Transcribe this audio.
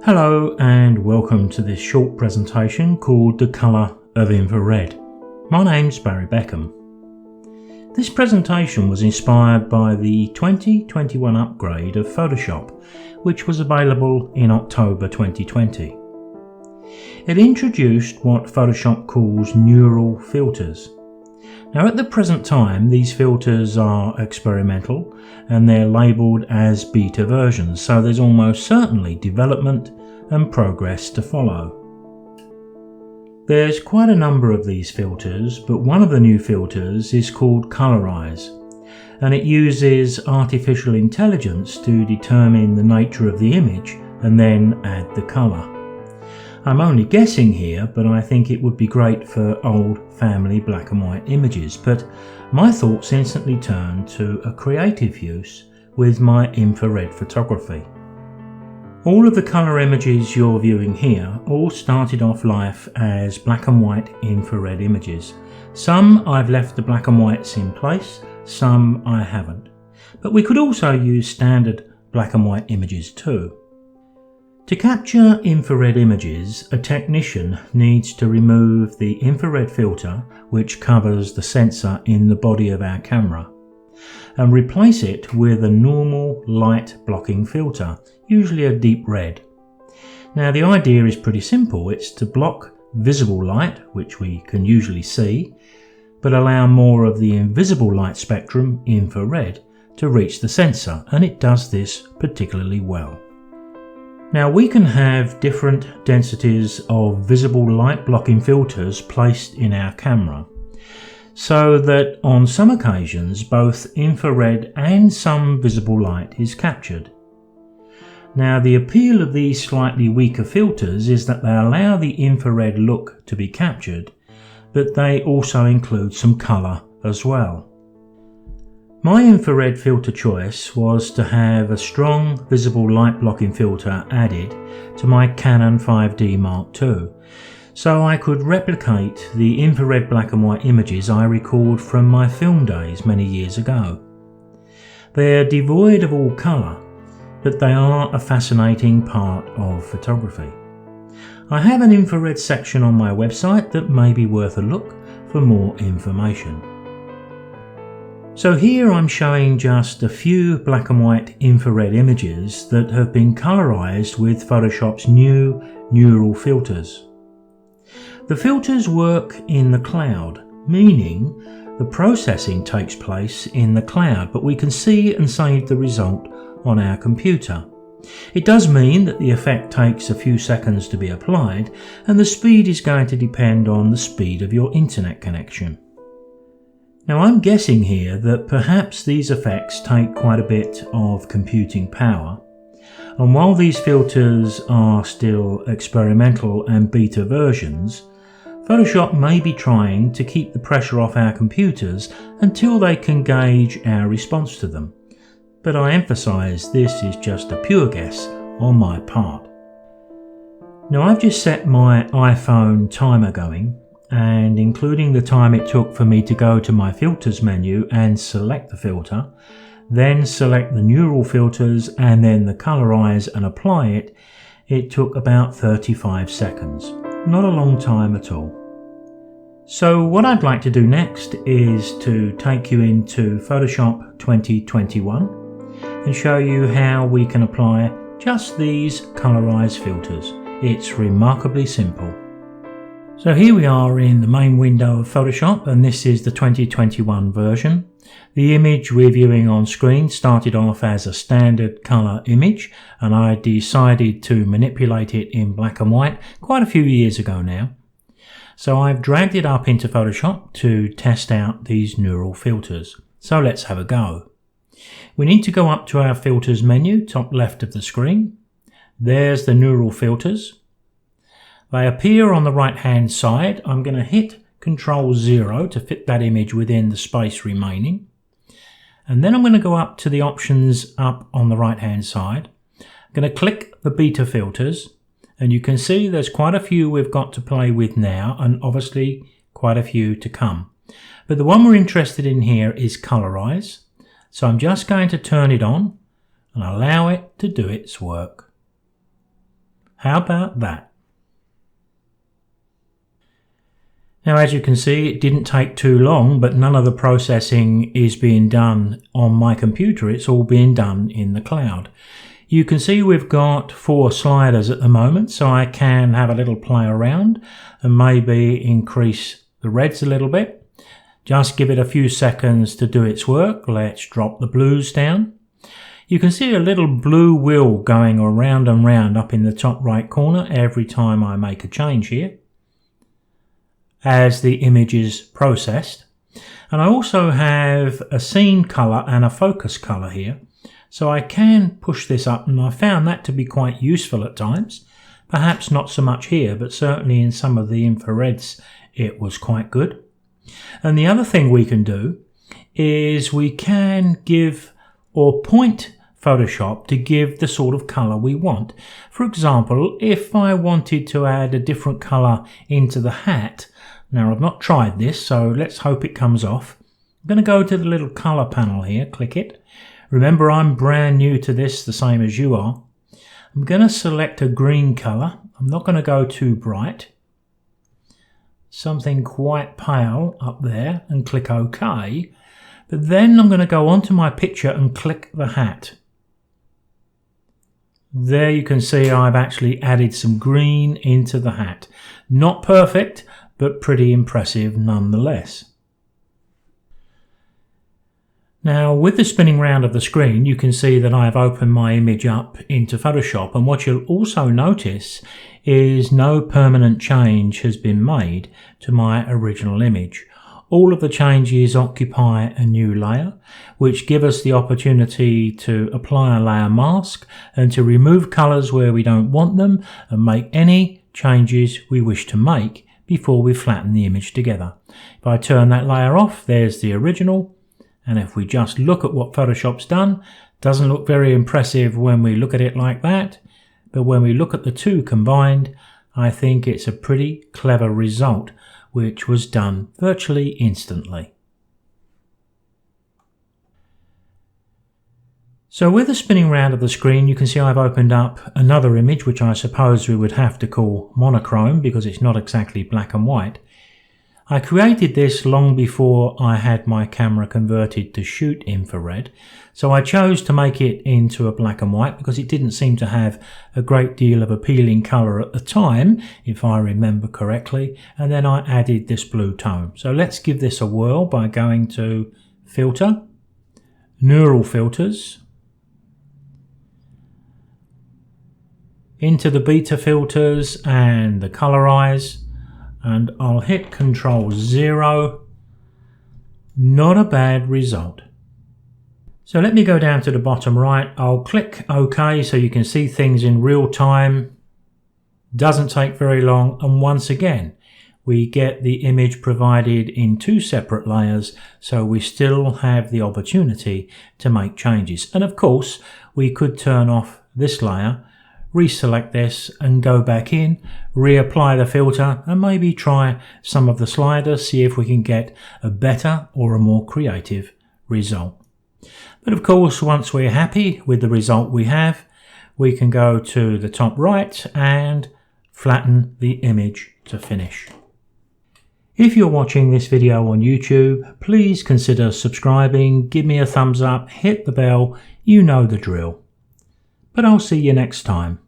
Hello and welcome to this short presentation called The Colour of Infrared. My name's Barry Beckham. This presentation was inspired by the 2021 upgrade of Photoshop, which was available in October 2020. It introduced what Photoshop calls neural filters. Now at the present time, these filters are experimental and they're labelled as beta versions, so there's almost certainly development and progress to follow. There's quite a number of these filters, but one of the new filters is called Colorize, and it uses artificial intelligence to determine the nature of the image and then add the colour. I'm only guessing here, but I think it would be great for old family black and white images, but my thoughts instantly turned to a creative use with my infrared photography. All of the colour images you're viewing here all started off life as black and white infrared images. Some I've left the black and whites in place, some I haven't. But we could also use standard black and white images too. To capture infrared images, a technician needs to remove the infrared filter which covers the sensor in the body of our camera and replace it with a normal light blocking filter, usually a deep red. Now the idea is pretty simple. It's to block visible light, which we can usually see, but allow more of the invisible light spectrum, infrared, to reach the sensor, and it does this particularly well. Now we can have different densities of visible light blocking filters placed in our camera, so that on some occasions both infrared and some visible light is captured. Now the appeal of these slightly weaker filters is that they allow the infrared look to be captured, but they also include some colour as well. My infrared filter choice was to have a strong visible light blocking filter added to my Canon 5D Mark II, so I could replicate the infrared black and white images I record from my film days many years ago. They're devoid of all colour, but they are a fascinating part of photography. I have an infrared section on my website that may be worth a look for more information. So here I'm showing just a few black and white infrared images that have been colorized with Photoshop's new neural filters. The filters work in the cloud, meaning the processing takes place in the cloud, but we can see and save the result on our computer. It does mean that the effect takes a few seconds to be applied, and the speed is going to depend on the speed of your internet connection. Now I'm guessing here that perhaps these effects take quite a bit of computing power, and while these filters are still experimental and beta versions, Photoshop may be trying to keep the pressure off our computers until they can gauge our response to them. But I emphasise this is just a pure guess on my part. Now I've just set my iPhone timer going, and including the time it took for me to go to my filters menu and select the filter, then select the neural filters and then the colorize and apply it, it took about 35 seconds. Not a long time at all. So what I'd like to do next is to take you into Photoshop 2021 and show you how we can apply just these colorize filters. It's remarkably simple. So here we are in the main window of Photoshop, and this is the 2021 version. The image we're viewing on screen started off as a standard colour image, and I decided to manipulate it in black and white quite a few years ago now. So I've dragged it up into Photoshop to test out these neural filters. So let's have a go. We need to go up to our filters menu, top left of the screen. There's the neural filters. They appear on the right hand side. I'm going to hit Ctrl 0 to fit that image within the space remaining. And then I'm going to go up to the options up on the right hand side. I'm going to click the beta filters, and you can see there's quite a few we've got to play with now, and obviously quite a few to come. But the one we're interested in here is Colorize. So I'm just going to turn it on. and allow it to do its work. How about that? Now, as you can see, it didn't take too long, but none of the processing is being done on my computer. It's all being done in the cloud. You can see we've got 4 sliders at the moment, so I can have a little play around and maybe increase the reds a little bit. Just give it a few seconds to do its work. Let's drop the blues down. You can see a little blue wheel going around and round up in the top right corner every time I make a change here, as the image is processed. And I also have a scene color and a focus color here, so I can push this up, and I found that to be quite useful at times. Perhaps not so much here, but certainly in some of the infrareds it was quite good. And the other thing we can do is we can give or point Photoshop to give the sort of color we want. For example, if I wanted to add a different color into the hat, now I've not tried this, so let's hope it comes off. I'm going to go to the little color panel here, click it. Remember, I'm brand new to this, the same as you are. I'm going to select a green color. I'm not going to go too bright. Something quite pale up there, and click OK. But then I'm going to go onto my picture and click the hat. There you can see I've actually added some green into the hat. Not perfect, but pretty impressive nonetheless. Now, with the spinning round of the screen, you can see that I've opened my image up into Photoshop, and what you'll also notice is no permanent change has been made to my original image. All of the changes occupy a new layer, which give us the opportunity to apply a layer mask and to remove colours where we don't want them and make any changes we wish to make before we flatten the image together. If I turn that layer off, there's the original. And if we just look at what Photoshop's done, doesn't look very impressive when we look at it like that. But when we look at the two combined, I think it's a pretty clever result, which was done virtually instantly. So with the spinning round of the screen, you can see I've opened up another image, which I suppose we would have to call monochrome because it's not exactly black and white. I created this long before I had my camera converted to shoot infrared, so I chose to make it into a black and white because it didn't seem to have a great deal of appealing colour at the time, if I remember correctly, and then I added this blue tone. So let's give this a whirl by going to Filter, Neural Filters, into the beta filters and the colorize, and I'll hit Control 0. Not a bad result. So let me go down to the bottom right. I'll click OK so you can see things in real time. Doesn't take very long, and once again we get the image provided in 2 separate layers, so we still have the opportunity to make changes. And of course we could turn off this layer, reselect this and go back in, reapply the filter and maybe try some of the sliders, see if we can get a better or a more creative result. But of course, once we're happy with the result we have, we can go to the top right and flatten the image to finish. If you're watching this video on YouTube, please consider subscribing, give me a thumbs up, hit the bell, you know the drill. But I'll see you next time.